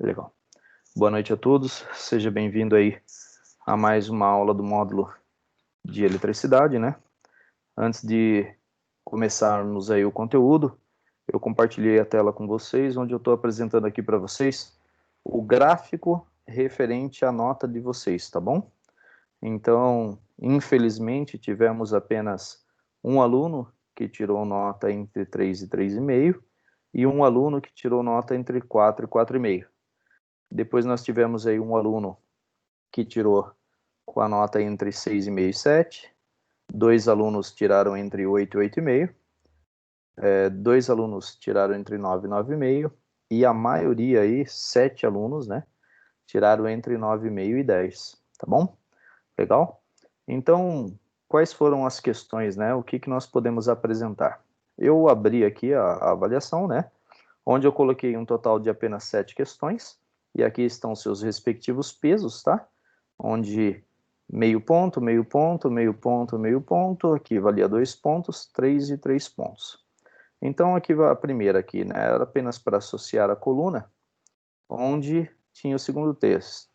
Legal. Boa noite a todos. Seja bem-vindo aí a mais uma aula do módulo de eletricidade, né? Antes de começarmos aí o conteúdo, eu compartilhei a tela com vocês, onde eu estou apresentando aqui para vocês o gráfico referente à nota de vocês, tá bom? Então, infelizmente, tivemos apenas um aluno que tirou nota entre 3 e 3,5 e um aluno que tirou nota entre 4 e 4,5. Depois nós tivemos aí um aluno que tirou com a nota entre 6,5 e 7. Dois alunos tiraram entre 8 e 8,5. Dois alunos tiraram entre 9 e 9,5. E a maioria aí, 7 alunos, né, tiraram entre 9,5 e 10. Tá bom? Legal? Então, quais foram as questões, né? O que nós podemos apresentar? Eu abri aqui a avaliação, né? Onde eu coloquei um total de apenas 7 questões. E aqui estão seus respectivos pesos, tá? Onde meio ponto, meio ponto, meio ponto, meio ponto, aqui valia 2 pontos, 3 e 3 pontos. Então, aqui a primeira aqui, né, era apenas para associar a coluna, onde tinha o segundo texto.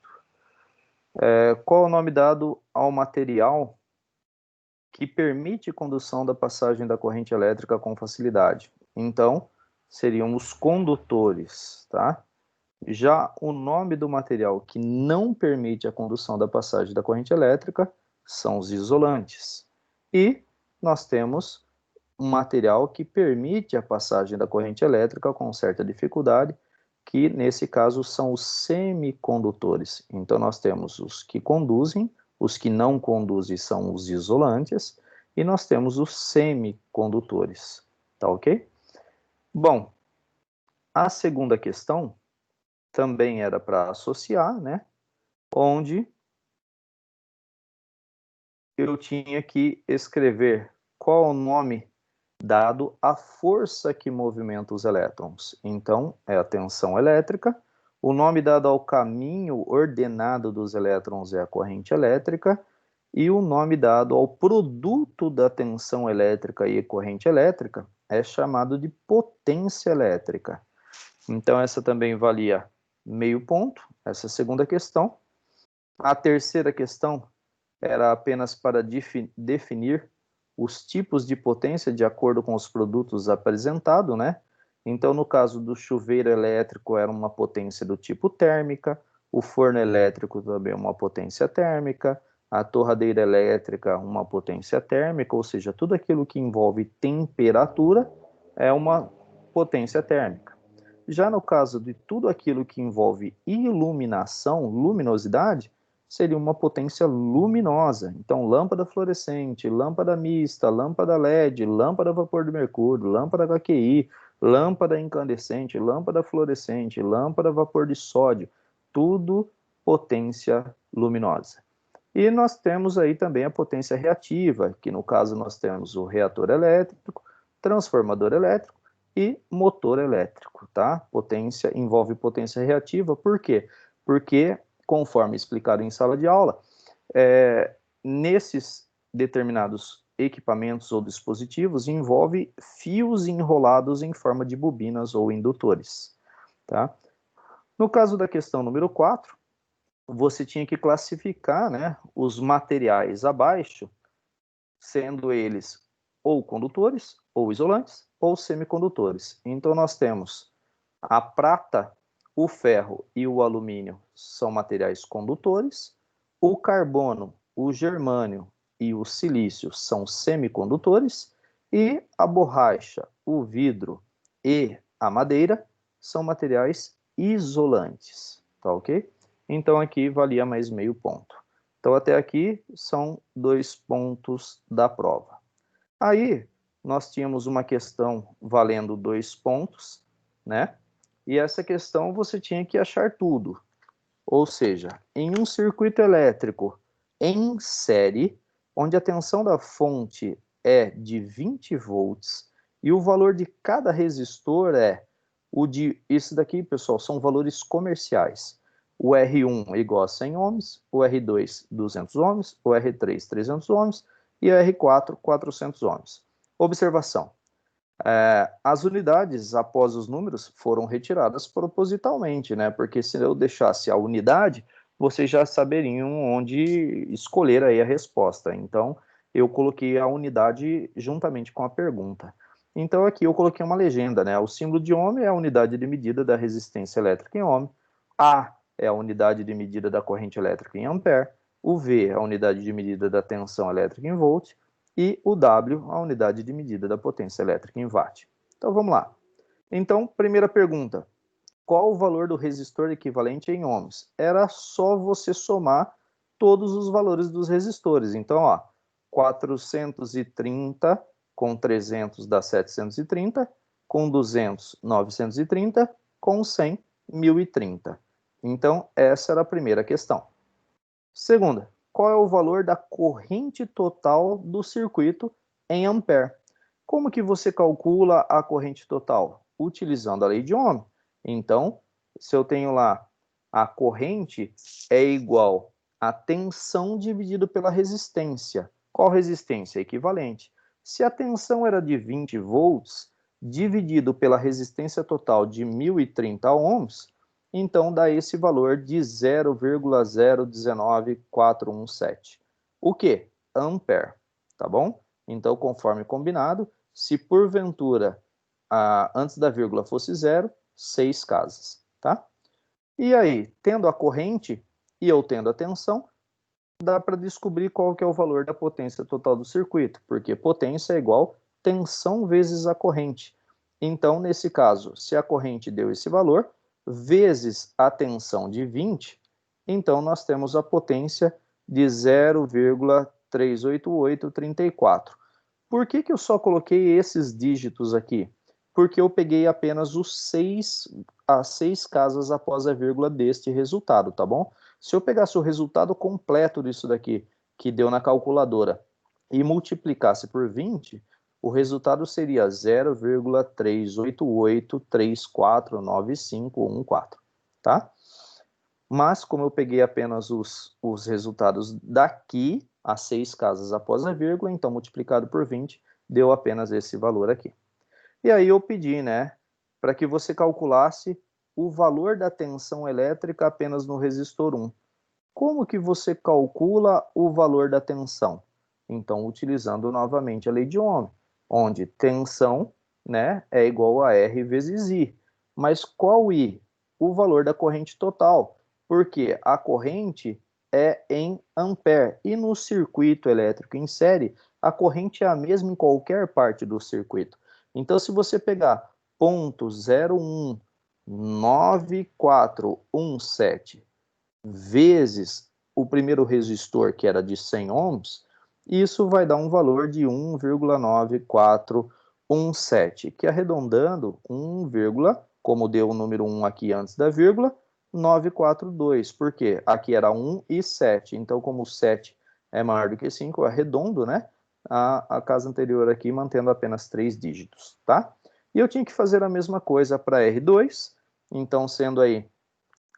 Qual o nome dado ao material que permite condução da passagem da corrente elétrica com facilidade? Então, seriam os condutores, tá? Já o nome do material que não permite a condução da passagem da corrente elétrica são os isolantes. E nós temos um material que permite a passagem da corrente elétrica com certa dificuldade, que nesse caso são os semicondutores. Então nós temos os que conduzem, os que não conduzem são os isolantes, e nós temos os semicondutores. Tá ok? Bom, a segunda questão também era para associar, né? Onde eu tinha que escrever qual o nome dado à força que movimenta os elétrons. Então, é a tensão elétrica. O nome dado ao caminho ordenado dos elétrons é a corrente elétrica. E o nome dado ao produto da tensão elétrica e corrente elétrica é chamado de potência elétrica. Então, essa também valia meio ponto, essa segunda questão. A terceira questão era apenas para definir os tipos de potência de acordo com os produtos apresentados, né? Então, no caso do chuveiro elétrico, era uma potência do tipo térmica, o forno elétrico também uma potência térmica, a torradeira elétrica uma potência térmica, ou seja, tudo aquilo que envolve temperatura é uma potência térmica. Já no caso de tudo aquilo que envolve iluminação, luminosidade, seria uma potência luminosa. Então, lâmpada fluorescente, lâmpada mista, lâmpada LED, lâmpada a vapor de mercúrio, lâmpada HQI, lâmpada incandescente, lâmpada fluorescente, lâmpada a vapor de sódio, tudo potência luminosa. E nós temos aí também a potência reativa, que no caso nós temos o reator elétrico, transformador elétrico e motor elétrico, tá? Potência envolve potência reativa, por quê? Porque, conforme explicado em sala de aula, nesses determinados equipamentos ou dispositivos envolve fios enrolados em forma de bobinas ou indutores, tá? No caso da questão número 4, você tinha que classificar, né, os materiais abaixo, sendo eles ou condutores, ou isolantes, ou semicondutores. Então, nós temos a prata, o ferro e o alumínio são materiais condutores, o carbono, o germânio e o silício são semicondutores, e a borracha, o vidro e a madeira são materiais isolantes, tá ok? Então, aqui valia mais meio ponto. Então, até aqui são 2 pontos da prova. Aí, nós tínhamos uma questão valendo 2 pontos, né? E essa questão você tinha que achar tudo. Ou seja, em um circuito elétrico em série, onde a tensão da fonte é de 20 volts e o valor de cada resistor é o de... Isso daqui, pessoal, são valores comerciais. O R1 é igual a 100 ohms, o R2 200 ohms, o R3 300 ohms e o R4 400 ohms. Observação. As unidades, após os números, foram retiradas propositalmente, né? Porque se eu deixasse a unidade, vocês já saberiam onde escolher aí a resposta. Então, eu coloquei a unidade juntamente com a pergunta. Então, aqui eu coloquei uma legenda, né? O símbolo de ohm é a unidade de medida da resistência elétrica em ohm. A é a unidade de medida da corrente elétrica em ampere. O V é a unidade de medida da tensão elétrica em volt e o W, a unidade de medida da potência elétrica em watt. Então vamos lá. Então, primeira pergunta: qual o valor do resistor equivalente em ohms? Era só você somar todos os valores dos resistores. Então, ó, 430 com 300 dá 730, com 200, 930, com 100, 1030. Então, essa era a primeira questão. Segunda, qual é o valor da corrente total do circuito em ampere? Como que você calcula a corrente total? Utilizando a lei de Ohm. Então, se eu tenho lá a corrente é igual a tensão dividido pela resistência. Qual resistência? Equivalente. Se a tensão era de 20 volts, dividido pela resistência total de 1030 ohms, então dá esse valor de 0,019417. O que? Ampere, tá bom? Então, conforme combinado, se porventura antes da vírgula fosse zero, 6 casas, tá? E aí, tendo a corrente e eu tendo a tensão, dá para descobrir qual que é o valor da potência total do circuito, porque potência é igual tensão vezes a corrente. Então, nesse caso, se a corrente deu esse valor, vezes a tensão de 20, então nós temos a potência de 0,38834. Por que eu só coloquei esses dígitos aqui? Porque eu peguei apenas as 6 casas após a vírgula deste resultado, tá bom? Se eu pegasse o resultado completo disso daqui, que deu na calculadora, e multiplicasse por 20, o resultado seria 0,388349514, tá? Mas, como eu peguei apenas os resultados daqui, as 6 casas após a vírgula, então multiplicado por 20, deu apenas esse valor aqui. E aí eu pedi, né, para que você calculasse o valor da tensão elétrica apenas no resistor 1. Como que você calcula o valor da tensão? Então, utilizando novamente a lei de Ohm, onde tensão, né, é igual a R vezes I. Mas qual I? O valor da corrente total, porque a corrente é em ampere e no circuito elétrico em série, a corrente é a mesma em qualquer parte do circuito. Então, se você pegar 0,019417 vezes o primeiro resistor, que era de 100 ohms, isso vai dar um valor de 1,9417, que arredondando, como deu o número 1 aqui antes da vírgula, 942, porque aqui era 1 e 7, então como 7 é maior do que 5, arredondo, né? A casa anterior aqui mantendo apenas 3 dígitos, tá? E eu tinha que fazer a mesma coisa para R2, então sendo aí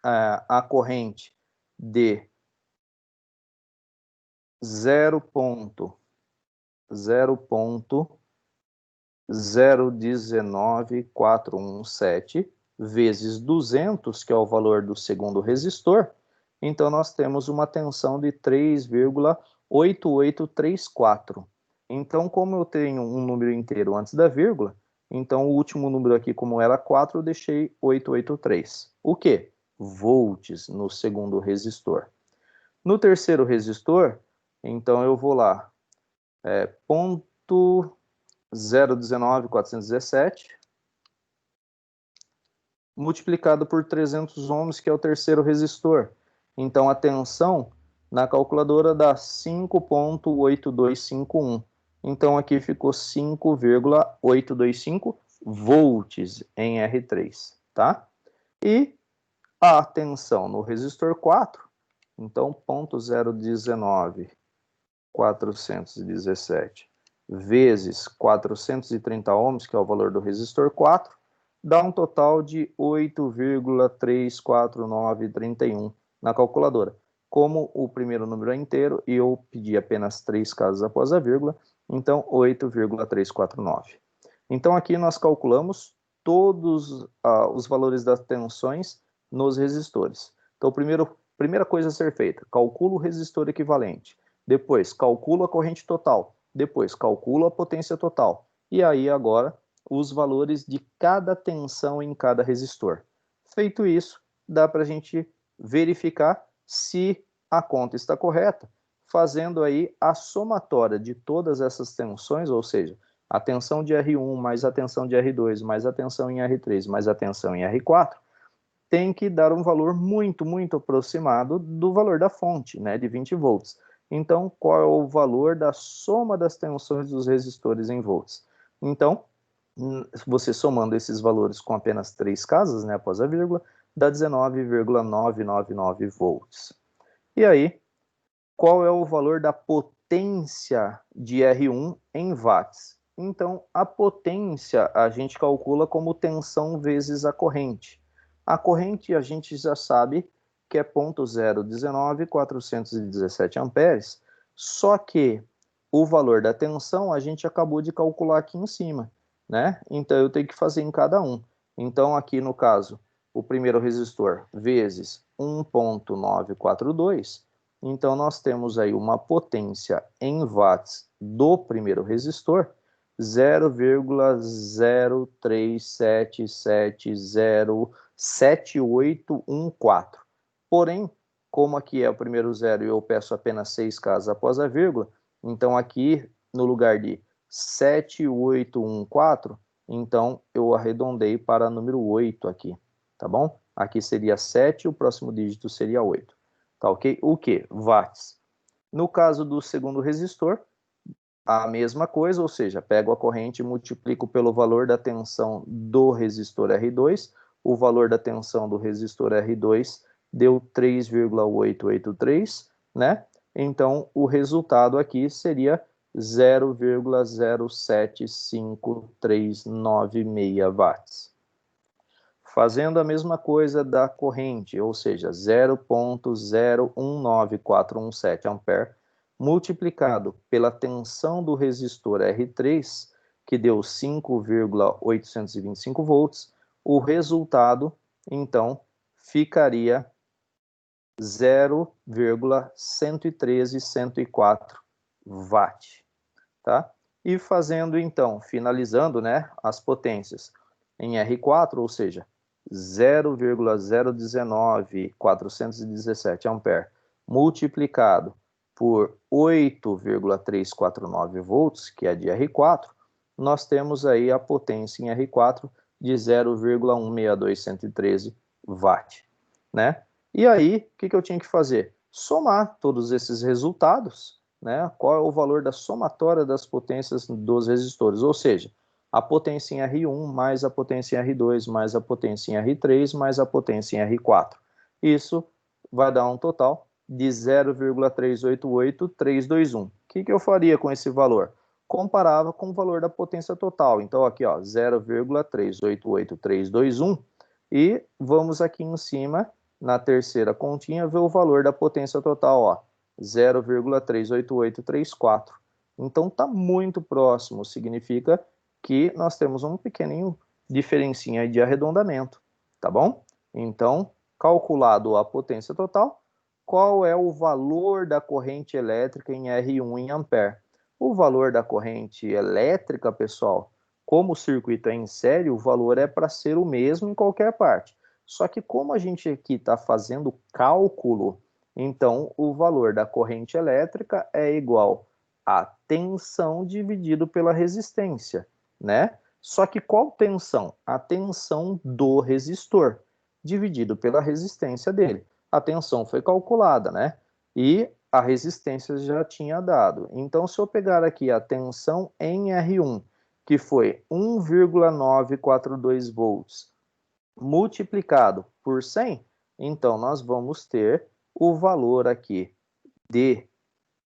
a corrente de 0,019417 vezes 200, que é o valor do segundo resistor, então nós temos uma tensão de 3,8834. Então, como eu tenho um número inteiro antes da vírgula, então o último número aqui, como era 4, eu deixei 883. O que? Volts no segundo resistor. No terceiro resistor, então eu vou lá, ponto 0,19417 multiplicado por 300 ohms, que é o terceiro resistor. Então a tensão na calculadora dá 5,8251. Então aqui ficou 5,825 volts em R3, tá? E a tensão no resistor 4, então 0,19417 vezes 430 ohms, que é o valor do resistor 4, dá um total de 8,34931 na calculadora. Como o primeiro número é inteiro e eu pedi apenas 3 casas após a vírgula, então 8,349. Então, aqui nós calculamos todos os valores das tensões nos resistores. Então, primeira coisa a ser feita, calcula o resistor equivalente. Depois, calcula a corrente total. Depois, calcula a potência total. E aí, agora, os valores de cada tensão em cada resistor. Feito isso, dá para a gente verificar se a conta está correta, fazendo aí a somatória de todas essas tensões, ou seja, a tensão de R1 mais a tensão de R2 mais a tensão em R3 mais a tensão em R4, tem que dar um valor muito, muito aproximado do valor da fonte, né, de 20 volts. Então, qual é o valor da soma das tensões dos resistores em volts? Então, você somando esses valores com apenas 3 casas, né, após a vírgula, dá 19,999 volts. E aí, qual é o valor da potência de R1 em watts? Então, a potência a gente calcula como tensão vezes a corrente. A corrente a gente já sabe que é 0,019,417 amperes, só que o valor da tensão a gente acabou de calcular aqui em cima, né? Então, eu tenho que fazer em cada um. Então, aqui no caso, o primeiro resistor vezes 1,942, então, nós temos aí uma potência em watts do primeiro resistor, 0,037707814. Porém, como aqui é o primeiro zero e eu peço apenas 6 casas após a vírgula, então aqui no lugar de 7814, então eu arredondei para número 8 aqui, tá bom? Aqui seria 7, o próximo dígito seria 8. Tá ok? O que? Watts. No caso do segundo resistor, a mesma coisa, ou seja, pego a corrente e multiplico pelo valor da tensão do resistor R2, o valor da tensão do resistor R2 deu 3,883, né? Então, o resultado aqui seria 0,07539 watts. Fazendo a mesma coisa da corrente, ou seja, 0,019417 ampere, multiplicado pela tensão do resistor R3, que deu 5,825 volts, o resultado, então, ficaria 0,113104 watt, tá? E fazendo, então, finalizando, né, as potências em R4, ou seja, 0,019417 ampere multiplicado por 8,349 volts, que é de R4, nós temos aí a potência em R4 de 0,162113 watt, né? E aí, o que eu tinha que fazer? Somar todos esses resultados, né? Qual é o valor da somatória das potências dos resistores, ou seja, a potência em R1 mais a potência em R2 mais a potência em R3 mais a potência em R4. Isso vai dar um total de 0,388321. O que eu faria com esse valor? Comparava com o valor da potência total. Então, aqui, ó, 0,388321. E vamos aqui em cima, na terceira continha, ver o valor da potência total, ó, 0,38834. Então, está muito próximo, significa que nós temos um pequenininho diferencinha de arredondamento, tá bom? Então, calculado a potência total, qual é o valor da corrente elétrica em R1 em ampere? O valor da corrente elétrica, pessoal, como o circuito é em série, o valor é para ser o mesmo em qualquer parte. Só que como a gente aqui está fazendo cálculo, então o valor da corrente elétrica é igual a tensão dividido pela resistência, né? Só que qual tensão? A tensão do resistor, dividido pela resistência dele. A tensão foi calculada, né? E a resistência já tinha dado. Então, se eu pegar aqui a tensão em R1, que foi 1,942 volts, multiplicado por 100, então nós vamos ter o valor aqui de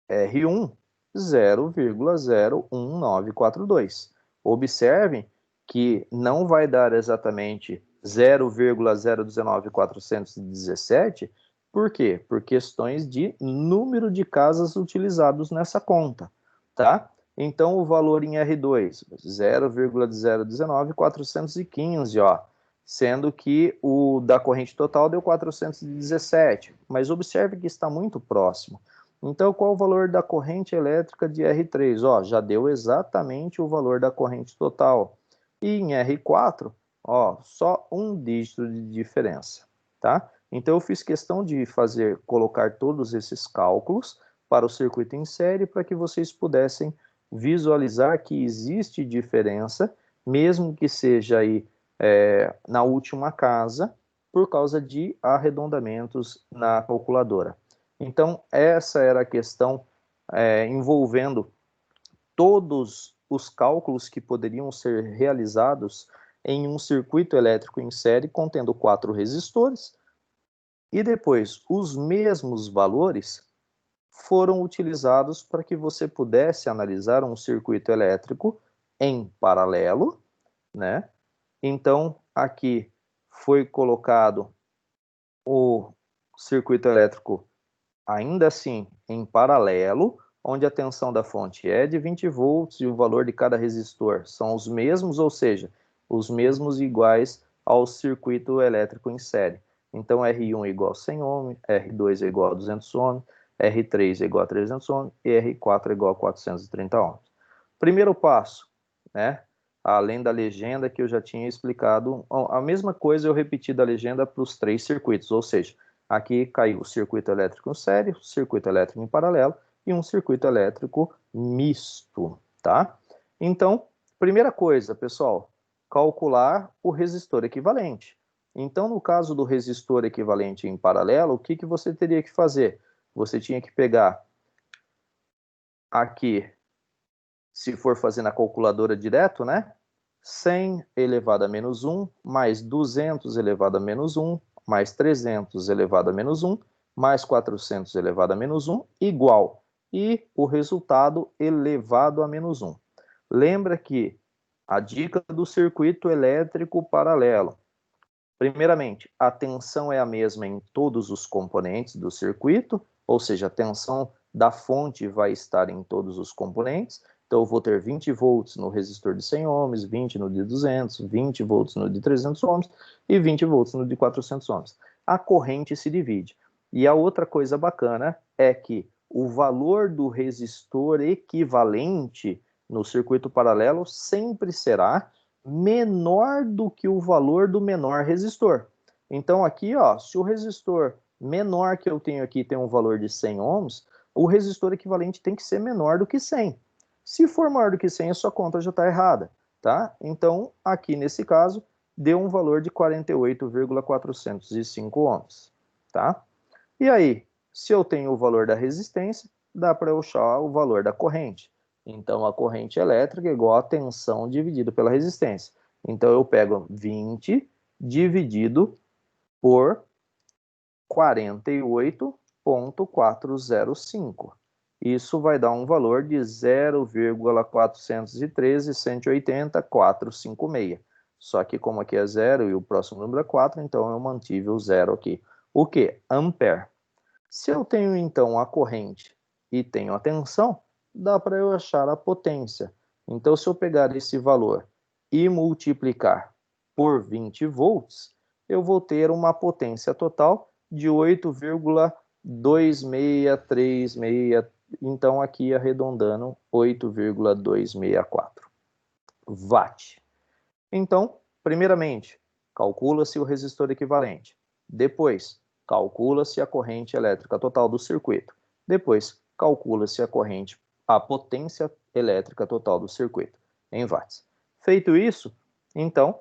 R1, 0,01942. Observem que não vai dar exatamente 0,019417, por quê? Por questões de número de casas utilizados nessa conta, tá? Então, o valor em R2, 0,019,415, ó, sendo que o da corrente total deu 417, mas observe que está muito próximo. Então, qual o valor da corrente elétrica de R3? Ó, já deu exatamente o valor da corrente total. E em R4, ó, só um dígito de diferença, tá? Então, eu fiz questão de colocar todos esses cálculos para o circuito em série para que vocês pudessem visualizar que existe diferença, mesmo que seja aí na última casa, por causa de arredondamentos na calculadora. Então, essa era a questão envolvendo todos os cálculos que poderiam ser realizados em um circuito elétrico em série contendo 4 resistores, e depois os mesmos valores foram utilizados para que você pudesse analisar um circuito elétrico em paralelo, né? Então, aqui foi colocado o circuito elétrico, ainda assim, em paralelo, onde a tensão da fonte é de 20 volts e o valor de cada resistor são os mesmos, ou seja, os mesmos iguais ao circuito elétrico em série. Então, R1 é igual a 100 ohms, R2 é igual a 200 ohms, R3 é igual a 300 ohms e R4 é igual a 430 ohms. Primeiro passo, né? Além da legenda que eu já tinha explicado, a mesma coisa eu repeti da legenda para os 3 circuitos, ou seja, aqui caiu o circuito elétrico em série, o circuito elétrico em paralelo e um circuito elétrico misto, tá? Então, primeira coisa, pessoal, calcular o resistor equivalente. Então, no caso do resistor equivalente em paralelo, o que você teria que fazer? Você tinha que pegar aqui, se for fazer na calculadora direto, né? 100 elevado a menos 1, mais 200 elevado a menos 1, mais 300 elevado a menos 1, mais 400 elevado a menos 1, igual. E o resultado elevado a menos 1. Lembra que a dica do circuito elétrico paralelo. Primeiramente, a tensão é a mesma em todos os componentes do circuito, ou seja, a tensão da fonte vai estar em todos os componentes. Então, eu vou ter 20 volts no resistor de 100 ohms, 20 no de 200, 20 volts no de 300 ohms e 20 volts no de 400 ohms. A corrente se divide. E a outra coisa bacana é que o valor do resistor equivalente no circuito paralelo sempre será menor do que o valor do menor resistor. Então, aqui, ó, se o resistor menor que eu tenho aqui tem um valor de 100 ohms, o resistor equivalente tem que ser menor do que 100. Se for maior do que 100, a sua conta já está errada, tá? Então, aqui nesse caso, deu um valor de 48,405 ohms, tá? E aí, se eu tenho o valor da resistência, dá para eu achar o valor da corrente. Então, a corrente elétrica é igual a tensão dividido pela resistência. Então, eu pego 20 dividido por 48,405. Isso vai dar um valor de 0,413.180.456. Só que como aqui é 0 e o próximo número é 4, então eu mantive o 0 aqui. O que? Ampere. Se eu tenho, então, a corrente e tenho a tensão, dá para eu achar a potência. Então, se eu pegar esse valor e multiplicar por 20 volts, eu vou ter uma potência total de 8,2636, então aqui arredondando 8,264 watt. Então, primeiramente, calcula-se o resistor equivalente. Depois, calcula-se a corrente elétrica total do circuito. Depois, calcula-se a potência elétrica total do circuito, em watts. Feito isso, então,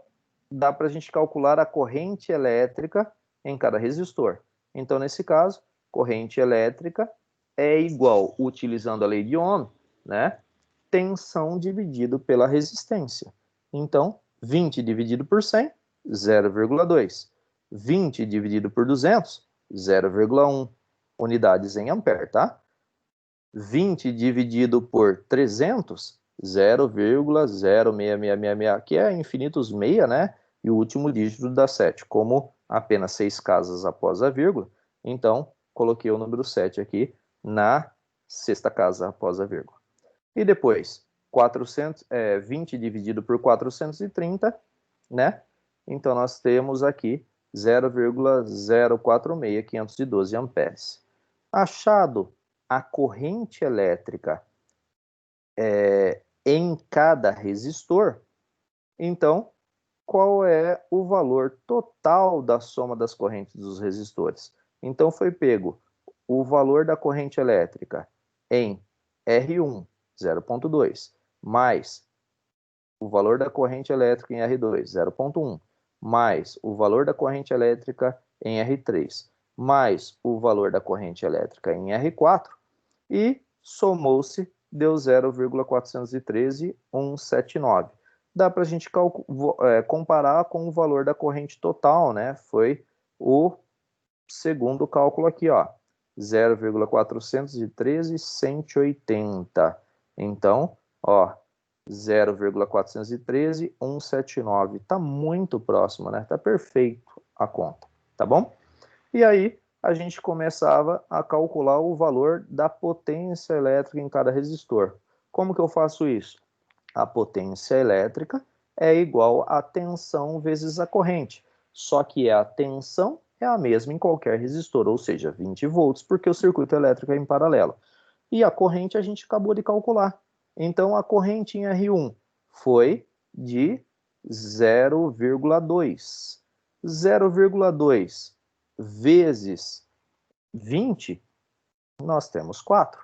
dá para a gente calcular a corrente elétrica em cada resistor. Então, nesse caso, corrente elétrica é igual, utilizando a lei de Ohm, né? Tensão dividido pela resistência. Então, 20 dividido por 100, 0,2. 20 dividido por 200, 0,1 unidades em ampere, tá? 20 dividido por 300, 0,06666, que é infinitos meia, né? E o último dígito dá 7. Como apenas 6 casas após a vírgula, então coloquei o número 7 aqui na sexta casa após a vírgula. E depois, 20 dividido por 430, né? Então, nós temos aqui 0,046512 amperes. Achado a corrente elétrica em cada resistor, então, qual é o valor total da soma das correntes dos resistores? Então, foi pego o valor da corrente elétrica em R1, 0,2, mais o valor da corrente elétrica em R2, 0,1, mais o valor da corrente elétrica em R3, mais o valor da corrente elétrica em R4, e somou-se, deu 0,413179. Dá para a gente comparar com o valor da corrente total, né? Foi o segundo cálculo aqui, ó, 0,413180. Então, ó, 0,413179. Tá muito próximo, né? Tá perfeito a conta, tá bom? E aí, a gente começava a calcular o valor da potência elétrica em cada resistor. Como que eu faço isso? A potência elétrica é igual a tensão vezes a corrente, só que a tensão é a mesma em qualquer resistor, ou seja, 20 volts, porque o circuito elétrico é em paralelo. E a corrente a gente acabou de calcular. Então, a corrente em R1 foi de 0,2. 0,2 vezes 20, nós temos 4.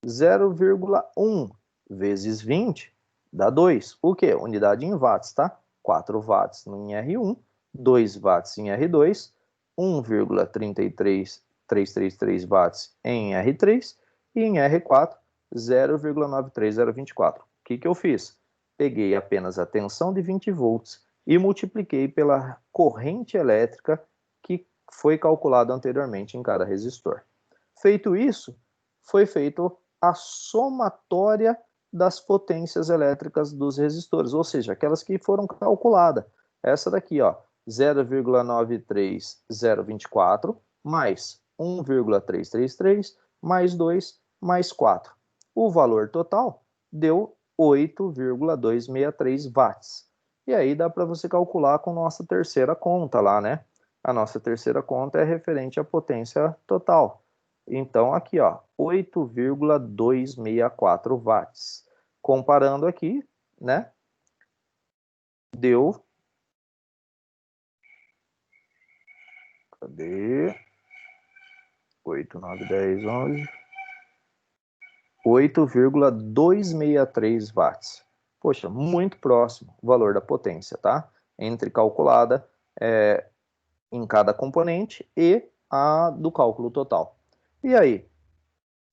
0,1 vezes 20 dá 2. O quê? Unidade em watts, tá? 4 watts em R1, 2 watts em R2, 1,33333 watts em R3 e em R4, 0,93024. O que eu fiz? Peguei apenas a tensão de 20 volts e multipliquei pela corrente elétrica que foi calculada anteriormente em cada resistor. Feito isso, foi feito a somatória das potências elétricas dos resistores, ou seja, aquelas que foram calculadas. Essa daqui, ó, 0,93024 mais 1,333 mais 2 mais 4. O valor total deu 8,263 watts. E aí dá para você calcular com nossa terceira conta lá, né? A nossa terceira conta é referente à potência total. Então, aqui, ó, 8,264 watts. Comparando aqui, né, deu... Cadê? 8, 9, 10, 11... 8,263 watts. Poxa, muito próximo o valor da potência, tá? Entre calculada em cada componente e a do cálculo total. E aí?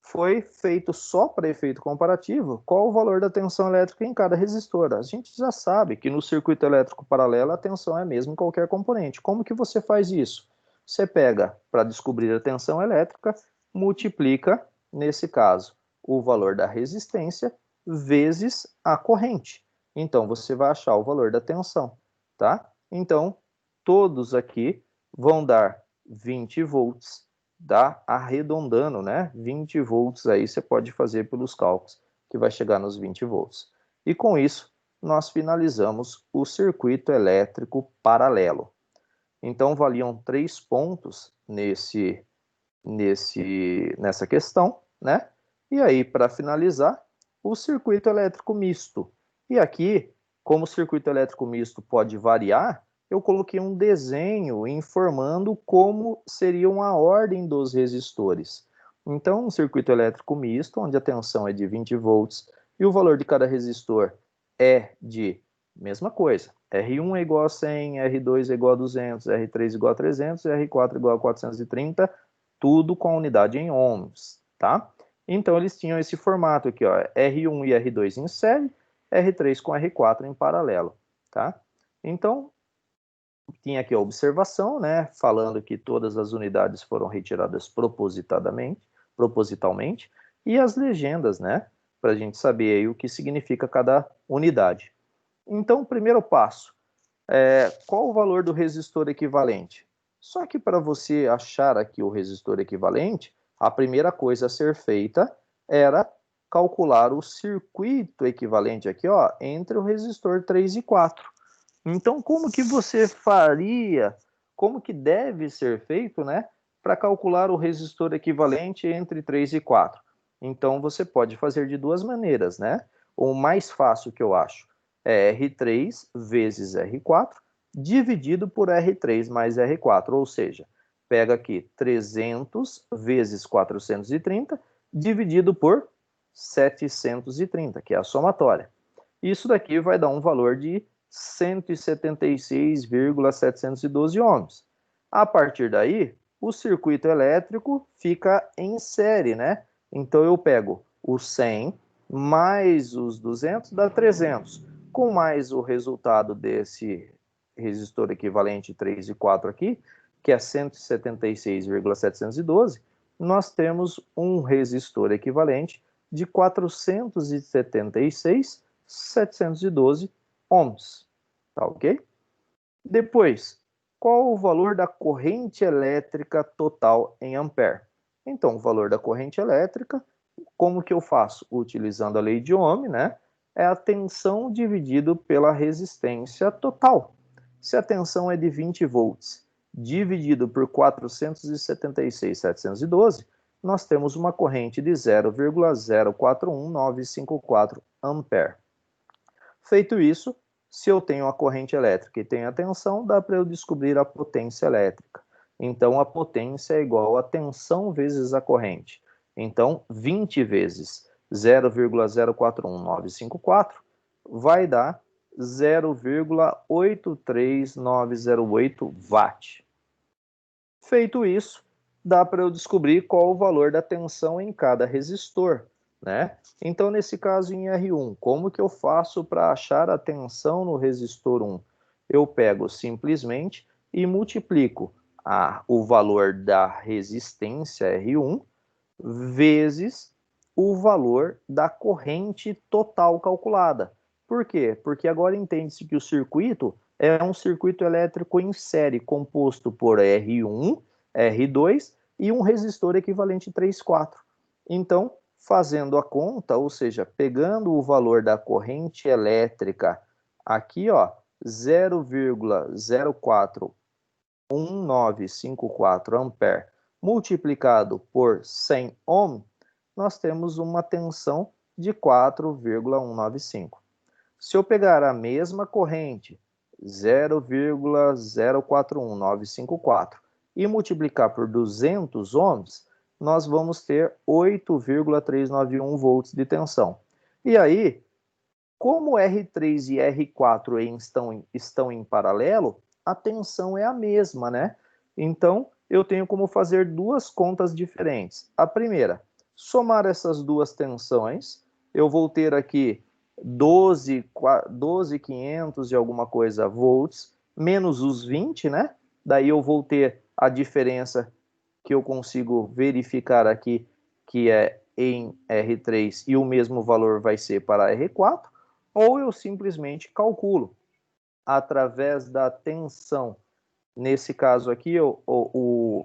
Foi feito só para efeito comparativo qual o valor da tensão elétrica em cada resistor. A gente já sabe que no circuito elétrico paralelo a tensão é a mesma em qualquer componente. Como que você faz isso? Você pega, para descobrir a tensão elétrica, multiplica, nesse caso, o valor da resistência vezes a corrente. Então, você vai achar o valor da tensão, tá? Então, todos aqui vão dar 20 volts, tá? Arredondando, né? 20 volts aí você pode fazer pelos cálculos, que vai chegar nos 20 volts. E com isso, nós finalizamos o circuito elétrico paralelo. Então, valiam 3 pontos nessa questão, né? E aí, para finalizar, o circuito elétrico misto. E aqui, como o circuito elétrico misto pode variar, eu coloquei um desenho informando como seriam a ordem dos resistores. Então, um circuito elétrico misto, onde a tensão é de 20 volts e o valor de cada resistor é de mesma coisa. R1 é igual a 100, R2 é igual a 200, R3 é igual a 300, R4 é igual a 430, tudo com a unidade em ohms, tá? Então, eles tinham esse formato aqui, ó, R1 e R2 em série, R3 com R4 em paralelo, tá? Então, tinha aqui a observação, né, falando que todas as unidades foram retiradas propositalmente, e as legendas, né, para a gente saber aí o que significa cada unidade. Então, o primeiro passo, qual o valor do resistor equivalente? Só que para você achar aqui o resistor equivalente, a primeira coisa a ser feita era calcular o circuito equivalente aqui, ó, entre o resistor 3 e 4. Então, como que você faria, como que deve ser feito, né, para calcular o resistor equivalente entre 3 e 4? Então, você pode fazer de duas maneiras, né? O mais fácil que eu acho é R3 vezes R4 dividido por R3 mais R4, ou seja, pega aqui 300 vezes 430 dividido por 730, que é a somatória. Isso daqui vai dar um valor de 176,712 ohms. A partir daí, o circuito elétrico fica em série, né? Então eu pego o 100 mais os 200 dá 300. Com mais o resultado desse resistor equivalente 3 e 4 aqui, que é 176,712, nós temos um resistor equivalente de 476,712 ohms. Tá ok? Depois, qual o valor da corrente elétrica total em ampere? Então, o valor da corrente elétrica, como que eu faço? Utilizando a lei de Ohm, né? É a tensão dividido pela resistência total. Se a tensão é de 20 volts dividido por 476,712, nós temos uma corrente de 0,041954 ampere. Feito isso, se eu tenho a corrente elétrica e tenho a tensão, dá para eu descobrir a potência elétrica. Então, a potência é igual a tensão vezes a corrente. Então, 20 vezes 0,041954 vai dar 0,83908 watt. Feito isso, dá para eu descobrir qual o valor da tensão em cada resistor, né? Então, nesse caso em R1, como que eu faço para achar a tensão no resistor 1? Eu pego simplesmente e multiplico o valor da resistência R1 vezes o valor da corrente total calculada. Por quê? Porque agora entende-se que o circuito é um circuito elétrico em série composto por R1, R2 e um resistor equivalente 3, 4. Então, fazendo a conta, ou seja, pegando o valor da corrente elétrica aqui, ó, 0,041954 ampere multiplicado por 100 ohm, nós temos uma tensão de 4,195. Se eu pegar a mesma corrente, 0,041954, e multiplicar por 200 ohms, nós vamos ter 8,391 volts de tensão. E aí, como R3 e R4 estão em paralelo, a tensão é a mesma, né? Então, eu tenho como fazer duas contas diferentes. A primeira, somar essas duas tensões, eu vou ter aqui 12.500 e alguma coisa volts, menos os 20, né? Daí eu vou ter a diferença que eu consigo verificar aqui, que é em R3, e o mesmo valor vai ser para R4, ou eu simplesmente calculo através da tensão. Nesse caso aqui, eu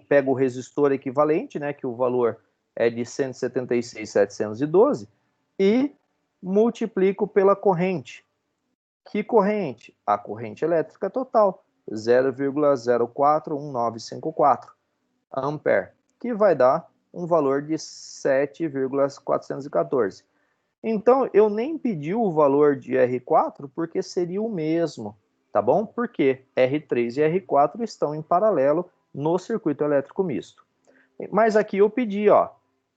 pego o resistor equivalente, né, que o valor é de 176.712, e multiplico pela corrente. Que corrente? A corrente elétrica total, 0,041954 ampere, que vai dar um valor de 7,414. Então, eu nem pedi o valor de R4 porque seria o mesmo, tá bom? Porque R3 e R4 estão em paralelo no circuito elétrico misto. Mas aqui eu pedi, ó,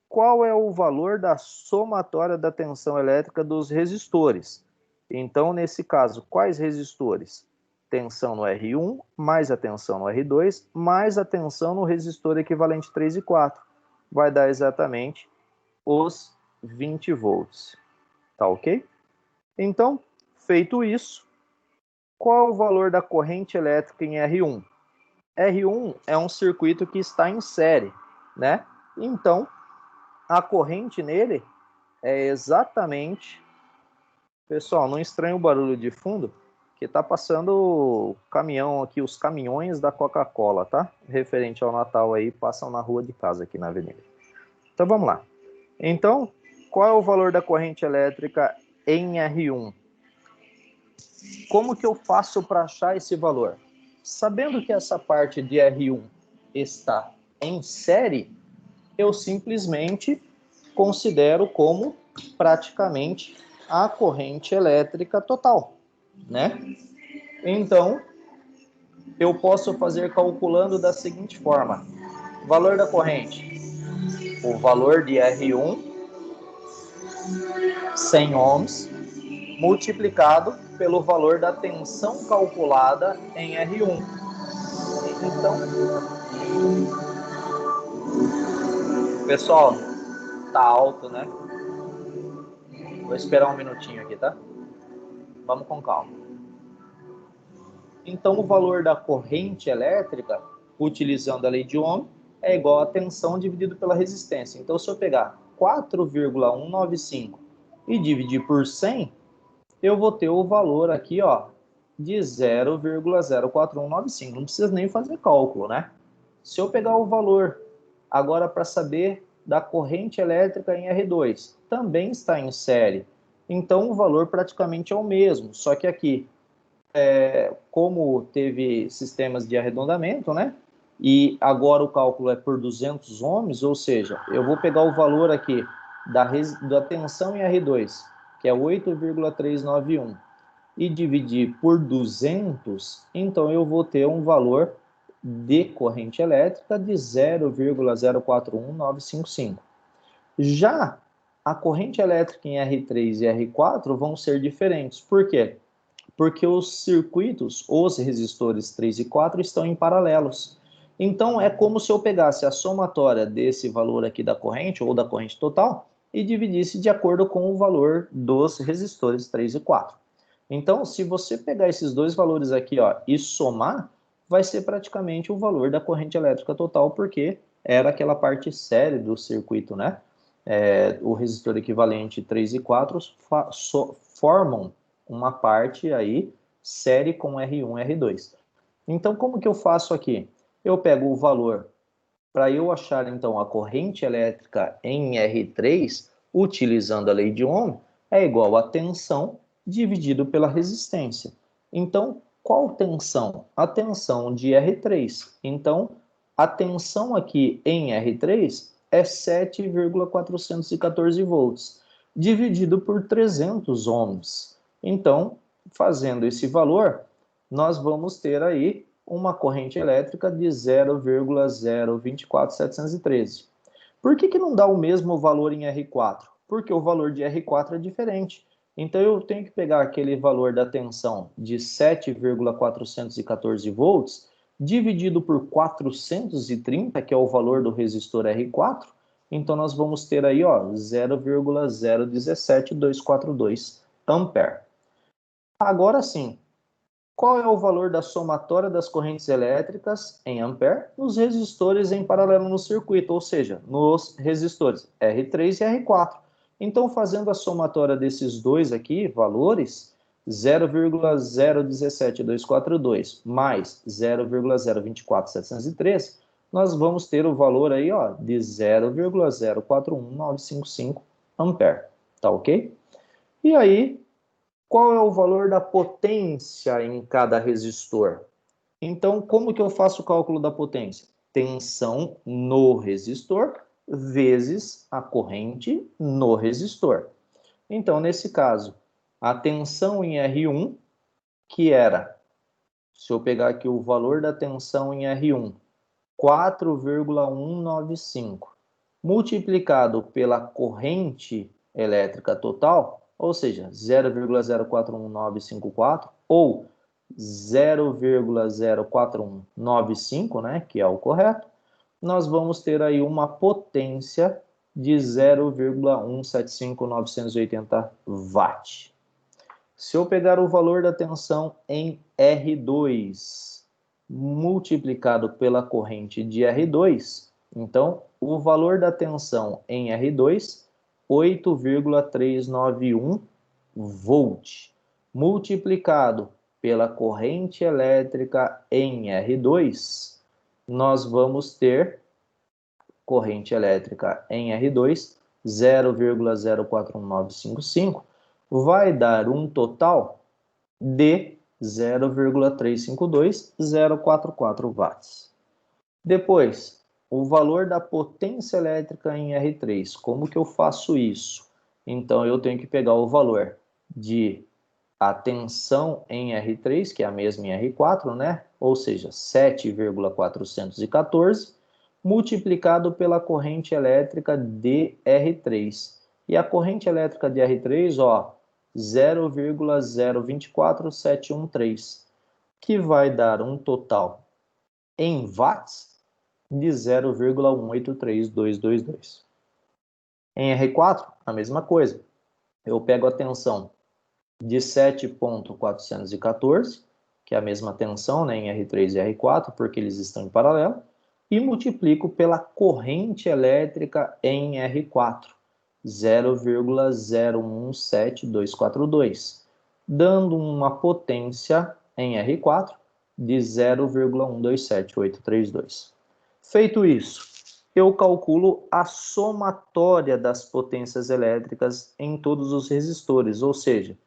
qual é o valor da somatória da tensão elétrica dos resistores? Então, nesse caso, quais resistores? Tensão no R1, mais a tensão no R2, mais a tensão no resistor equivalente 3 e 4. Vai dar exatamente os 20 volts. Tá ok? Então, feito isso, qual é o valor da corrente elétrica em R1? R1 é um circuito que está em série, né? Então, a corrente nele é exatamente... Pessoal, não estranhe o barulho de fundo, que está passando o caminhão aqui, os caminhões da Coca-Cola, tá? Referente ao Natal aí, passam na rua de casa aqui na avenida. Então, vamos lá. Então, qual é o valor da corrente elétrica em R1? Como que eu faço para achar esse valor? Sabendo que essa parte de R1 está em série, eu simplesmente considero como praticamente a corrente elétrica total, né? Então, eu posso fazer calculando da seguinte forma: valor da corrente, o valor de R1, 100 ohms, multiplicado pelo valor da tensão calculada em R1. Então, pessoal, tá alto, né? Vou esperar um minutinho aqui, tá? Vamos com calma. Então, o valor da corrente elétrica, utilizando a lei de Ohm, é igual a tensão dividido pela resistência. Então, se eu pegar 4,195 e dividir por 100, eu vou ter o valor aqui, ó, de 0,04195. Não precisa nem fazer cálculo, né? Se eu pegar o valor agora para saber da corrente elétrica em R2, também está em série. Então, o valor praticamente é o mesmo, só que aqui, como teve sistemas de arredondamento, né? E agora o cálculo é por 200 ohms, ou seja, eu vou pegar o valor aqui da tensão em R2, que é 8,391, e dividir por 200, então eu vou ter um valor de corrente elétrica de 0,041955. Já a corrente elétrica em R3 e R4 vão ser diferentes. Por quê? Porque os circuitos, os resistores 3 e 4, estão em paralelos. Então, é como se eu pegasse a somatória desse valor aqui da corrente, ou da corrente total, e dividisse de acordo com o valor dos resistores 3 e 4. Então, se você pegar esses dois valores aqui, ó, e somar, vai ser praticamente o valor da corrente elétrica total, porque era aquela parte série do circuito, né? O resistor equivalente 3 e 4 formam uma parte aí série com R1 e R2. Então, como que eu faço aqui? Eu pego o valor para eu achar, então, a corrente elétrica em R3, utilizando a lei de Ohm, é igual a tensão dividido pela resistência. Então, qual tensão? A tensão de R3. Então, a tensão aqui em R3 é 7,414 volts, dividido por 300 ohms. Então, fazendo esse valor, nós vamos ter aí uma corrente elétrica de 0,024713. Por que não dá o mesmo valor em R4? Porque o valor de R4 é diferente. Então, eu tenho que pegar aquele valor da tensão de 7,414 volts, dividido por 430, que é o valor do resistor R4. Então, nós vamos ter aí, ó, 0,017242 ampere. Agora sim, qual é o valor da somatória das correntes elétricas em ampere nos resistores em paralelo no circuito, ou seja, nos resistores R3 e R4. Então, fazendo a somatória desses dois aqui, valores, 0,017242 mais 0,024713, nós vamos ter o valor aí, ó, de 0,041955 ampere, tá ok? E aí, qual é o valor da potência em cada resistor? Então, como que eu faço o cálculo da potência? Tensão no resistor vezes a corrente no resistor. Então, nesse caso, a tensão em R1, que era, se eu pegar aqui o valor da tensão em R1, 4,195, multiplicado pela corrente elétrica total, ou seja, 0,041954 ou 0,04195, né, que é o correto, nós vamos ter aí uma potência de 0,175980 watt. Se eu pegar o valor da tensão em R2 multiplicado pela corrente de R2, então o valor da tensão em R2, 8,391 volt, multiplicado pela corrente elétrica em R2, nós vamos ter corrente elétrica em R2 0,041955, vai dar um total de 0,352044 watts. Depois, o valor da potência elétrica em R3. Como que eu faço isso? Então, eu tenho que pegar o valor de a tensão em R3, que é a mesma em R4, né? Ou seja, 7,414, multiplicado pela corrente elétrica de R3. E a corrente elétrica de R3, ó, 0,024713, que vai dar um total em watts de 0,183222. Em R4, a mesma coisa. Eu pego a tensão de 7,414, que é a mesma tensão, né, em R3 e R4, porque eles estão em paralelo, e multiplico pela corrente elétrica em R4, 0,017242, dando uma potência em R4 de 0,127832. Feito isso, eu calculo a somatória das potências elétricas em todos os resistores, ou seja,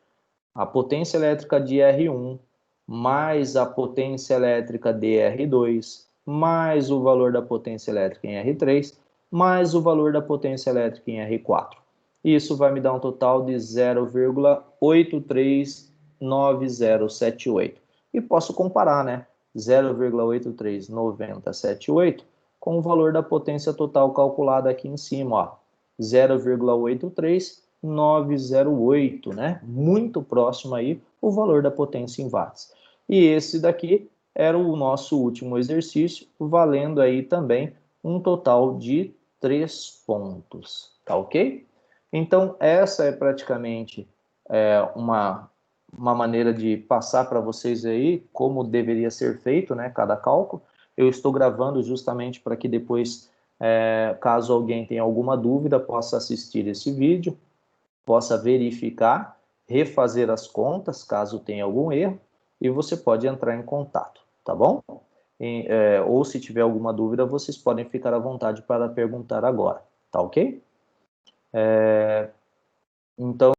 a potência elétrica de R1 mais a potência elétrica de R2 mais o valor da potência elétrica em R3 mais o valor da potência elétrica em R4. Isso vai me dar um total de 0,839078. E posso comparar, né? 0,83978 com o valor da potência total calculada aqui em cima, ó. 0,83908, né? Muito próximo aí o valor da potência em watts. E esse daqui era o nosso último exercício, valendo aí também um total de 3 pontos, tá ok? Então, essa é praticamente uma maneira de passar para vocês aí como deveria ser feito, né, cada cálculo. Eu estou gravando justamente para que depois, caso alguém tenha alguma dúvida, possa assistir esse vídeo, possa verificar, refazer as contas, caso tenha algum erro, e você pode entrar em contato, tá bom? Ou se tiver alguma dúvida, vocês podem ficar à vontade para perguntar agora, tá ok? Então,